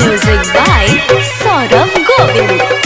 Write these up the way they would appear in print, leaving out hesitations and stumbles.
Music by Saurav Govind.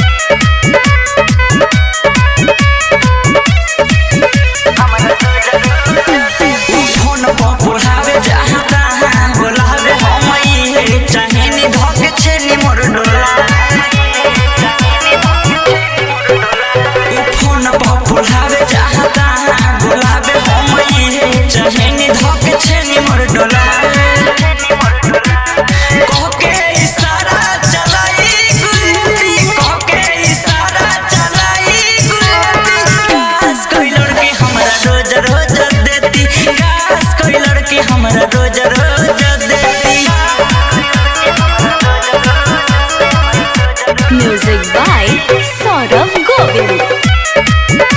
हमरा रोज रोज देती। Music by Saurav Govind.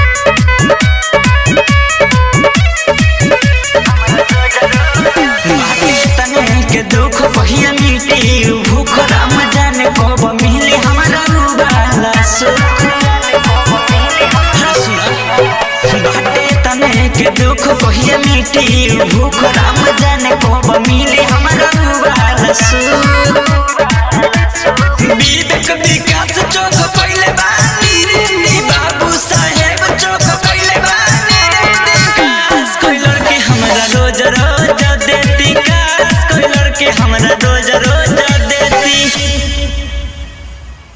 तने के दुख पहिया मिटी भूख राम जाने कब मिले हमरा रुबाला सुख। बाटे तने के दुख पहिया मिटी भूख राम जाने कब मिले हमरा रुबाला सुख।